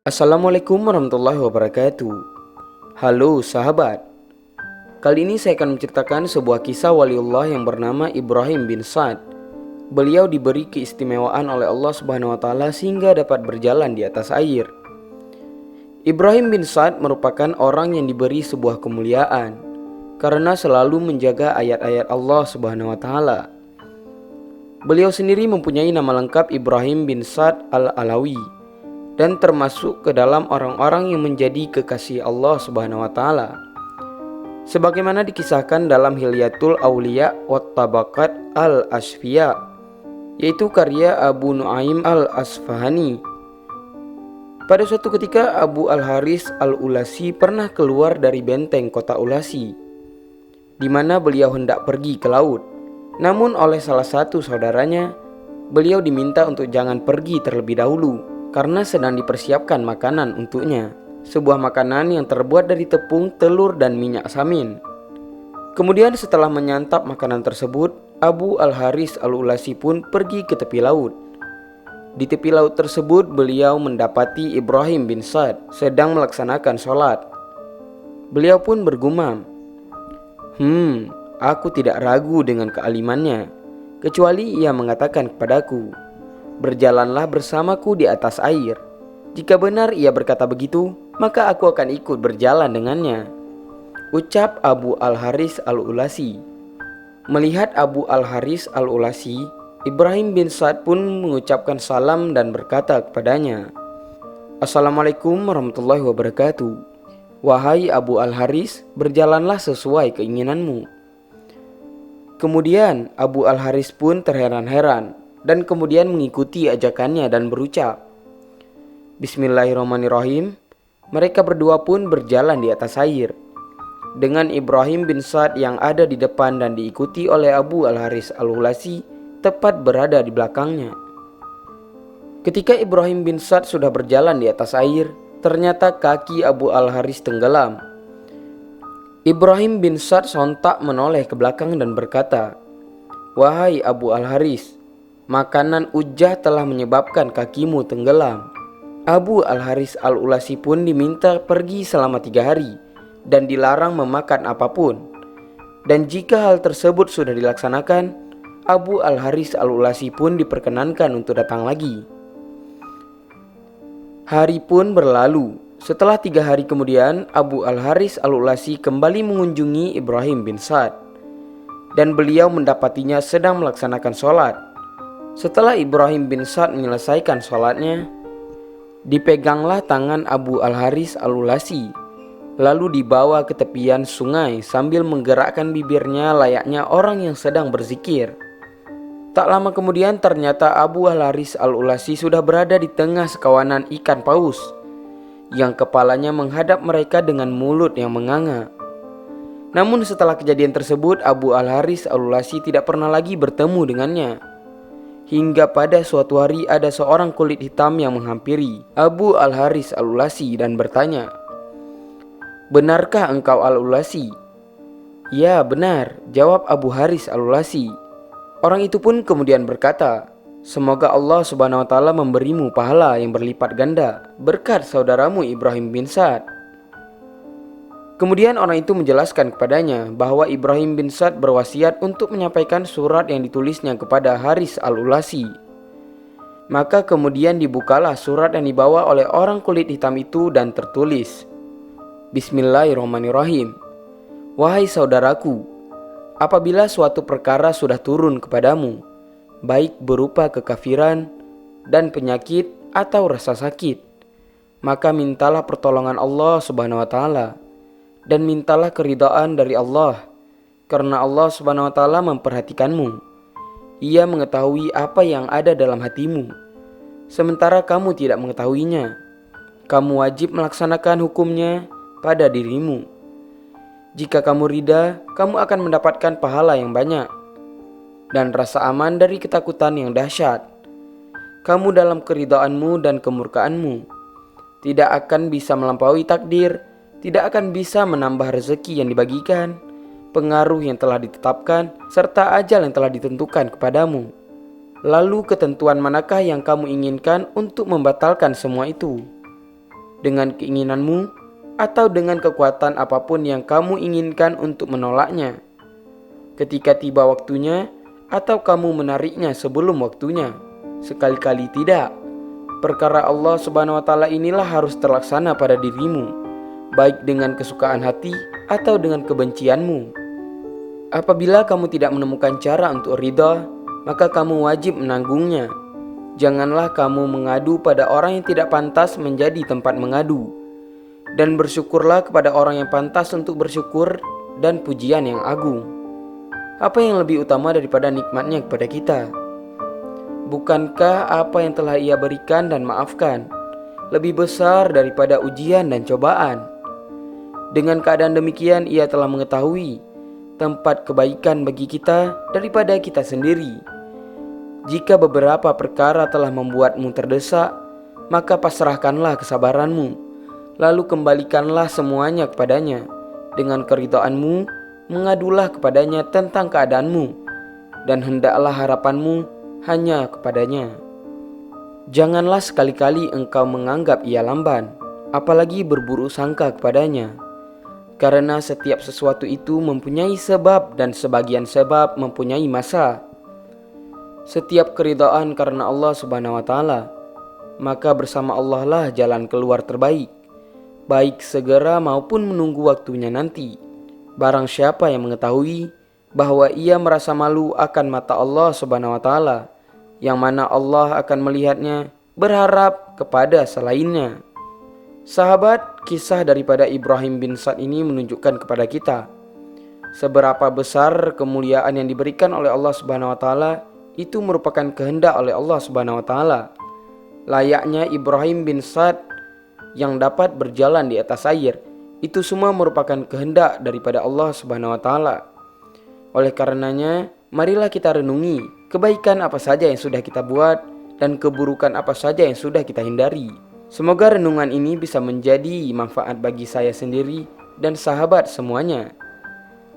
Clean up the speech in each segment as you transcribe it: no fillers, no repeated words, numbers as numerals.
Assalamualaikum warahmatullahi wabarakatuh. Halo sahabat. Kali ini saya akan menceritakan sebuah kisah waliullah yang bernama Ibrahim bin Sa'd. Beliau diberi keistimewaan oleh Allah Subhanahu wa taala sehingga dapat berjalan di atas air. Ibrahim bin Sa'd merupakan orang yang diberi sebuah kemuliaan karena selalu menjaga ayat-ayat Allah Subhanahu wa taala. Beliau sendiri mempunyai nama lengkap Ibrahim bin Sa'd al-Alawi dan termasuk ke dalam orang-orang yang menjadi kekasih Allah Subhanahu wa taala. Sebagaimana dikisahkan dalam Hilyatul Auliya wa Tabaqat al-Asfiya, yaitu karya Abu Nuaim al-Asfahani. Pada suatu ketika Abu al-Haris al-Ulasi pernah keluar dari benteng kota Ulasi, di mana beliau hendak pergi ke laut. Namun oleh salah satu saudaranya, beliau diminta untuk jangan pergi terlebih dahulu karena sedang dipersiapkan makanan untuknya, sebuah makanan yang terbuat dari tepung, telur, dan minyak samin. Kemudian setelah menyantap makanan tersebut, Abu al-Haris al-Ulasi pun pergi ke tepi laut. Di tepi laut tersebut beliau mendapati Ibrahim bin Sa'd sedang melaksanakan sholat. Beliau pun bergumam, aku tidak ragu dengan kealimannya, kecuali ia mengatakan kepadaku, berjalanlah bersamaku di atas air. Jika benar ia berkata begitu, maka aku akan ikut berjalan dengannya, ucap Abu al-Haris al-Ulasi. Melihat Abu al-Haris al-Ulasi, Ibrahim bin Sa'd pun mengucapkan salam dan berkata kepadanya, Assalamualaikum warahmatullahi wabarakatuh. Wahai Abu al-Haris, berjalanlah sesuai keinginanmu. Kemudian Abu al-Haris pun terheran-heran dan kemudian mengikuti ajakannya dan berucap, Bismillahirrahmanirrahim. Mereka berdua pun berjalan di atas air, dengan Ibrahim bin Sa'd yang ada di depan dan diikuti oleh Abu al-Haris al-Ulasi tepat berada di belakangnya. Ketika Ibrahim bin Sa'd sudah berjalan di atas air, ternyata kaki Abu al-Haris tenggelam. Ibrahim bin Sa'd sontak menoleh ke belakang dan berkata, Wahai Abu al-Haris, makanan ujah telah menyebabkan kakimu tenggelam. Abu al-Haris al-Ulasi pun diminta pergi selama 3 hari dan dilarang memakan apapun. Dan jika hal tersebut sudah dilaksanakan, Abu al-Haris al-Ulasi pun diperkenankan untuk datang lagi. Hari pun berlalu. Setelah 3 hari kemudian, Abu al-Haris al-Ulasi kembali mengunjungi Ibrahim bin Sa'd, dan beliau mendapatinya sedang melaksanakan sholat. Setelah Ibrahim bin Sa'd menyelesaikan sholatnya, dipeganglah tangan Abu al-Haris al-Ulasi, lalu dibawa ke tepian sungai sambil menggerakkan bibirnya layaknya orang yang sedang berzikir. Tak lama kemudian ternyata Abu al-Haris al-Ulasi sudah berada di tengah sekawanan ikan paus, yang kepalanya menghadap mereka dengan mulut yang menganga. Namun setelah kejadian tersebut, Abu al-Haris al-Ulasi tidak pernah lagi bertemu dengannya. Hingga pada suatu hari ada seorang kulit hitam yang menghampiri Abu al-Haris al-Ulasi dan bertanya, Benarkah engkau al-Ulasi? Ya benar, jawab Abu Haris al-Ulasi. Orang itu pun kemudian berkata, Semoga Allah Subhanahu wa taala memberimu pahala yang berlipat ganda berkat saudaramu Ibrahim bin Sa'd. Kemudian orang itu menjelaskan kepadanya bahwa Ibrahim bin Sa'd berwasiat untuk menyampaikan surat yang ditulisnya kepada Haris al-Ulasi. Maka kemudian dibukalah surat yang dibawa oleh orang kulit hitam itu dan tertulis, Bismillahirrahmanirrahim. Wahai saudaraku, apabila suatu perkara sudah turun kepadamu, baik berupa kekafiran dan penyakit atau rasa sakit, maka mintalah pertolongan Allah Subhanahu wa taala dan mintalah keridhaan dari Allah, karena Allah Subhanahu wa taala memperhatikanmu. Ia mengetahui apa yang ada dalam hatimu, sementara kamu tidak mengetahuinya. Kamu wajib melaksanakan hukumnya pada dirimu. Jika kamu ridha, kamu akan mendapatkan pahala yang banyak dan rasa aman dari ketakutan yang dahsyat. Kamu dalam keridhaanmu dan kemurkaanmu tidak akan bisa melampaui takdir, tidak akan bisa menambah rezeki yang dibagikan, pengaruh yang telah ditetapkan, serta ajal yang telah ditentukan kepadamu. Lalu ketentuan manakah yang kamu inginkan untuk membatalkan semua itu? dengan keinginanmu, atau dengan kekuatan apapun yang kamu inginkan untuk menolaknya. Ketika tiba waktunya, atau kamu menariknya sebelum waktunya. Sekali-kali tidak. Perkara Allah Subhanahu wa Ta'ala inilah harus terlaksana pada dirimu, baik dengan kesukaan hati atau dengan kebencianmu. Apabila kamu tidak menemukan cara untuk ridha, maka kamu wajib menanggungnya. Janganlah kamu mengadu pada orang yang tidak pantas menjadi tempat mengadu, dan bersyukurlah kepada orang yang pantas untuk bersyukur dan pujian yang agung. Apa yang lebih utama daripada nikmatnya kepada kita? Bukankah apa yang telah Ia berikan dan maafkan lebih besar daripada ujian dan cobaan? Dengan keadaan demikian, Ia telah mengetahui tempat kebaikan bagi kita daripada kita sendiri. Jika beberapa perkara telah membuatmu terdesak, maka pasrahkanlah kesabaranmu, lalu kembalikanlah semuanya kepadanya. Dengan keridhaanmu, mengadulah kepadanya tentang keadaanmu, dan hendaklah harapanmu hanya kepadanya. Janganlah sekali-kali engkau menganggap Ia lamban, apalagi berburuk sangka kepadanya. Karena setiap sesuatu itu mempunyai sebab, dan sebagian sebab mempunyai masa. Setiap keridhaan karena Allah Subhanahu wa Ta'ala, maka bersama Allah lah jalan keluar terbaik, baik segera maupun menunggu waktunya nanti. Barang siapa yang mengetahui bahwa ia merasa malu akan mata Allah Subhanahu wa Ta'ala, yang mana Allah akan melihatnya, berharap kepada selainnya. Sahabat, kisah daripada Ibrahim bin Sa'd ini menunjukkan kepada kita seberapa besar kemuliaan yang diberikan oleh Allah Subhanahu wa Ta'ala itu merupakan kehendak oleh Allah Subhanahu wa Ta'ala. Layaknya Ibrahim bin Sa'd yang dapat berjalan di atas air, itu semua merupakan kehendak daripada Allah Subhanahu wa Ta'ala. Oleh karenanya, marilah kita renungi kebaikan apa saja yang sudah kita buat dan keburukan apa saja yang sudah kita hindari. Semoga renungan ini bisa menjadi manfaat bagi saya sendiri dan sahabat semuanya.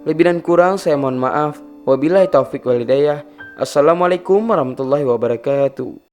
Lebih dan kurang saya mohon maaf. Wabillahi taufik wal hidayah. Assalamualaikum warahmatullahi wabarakatuh.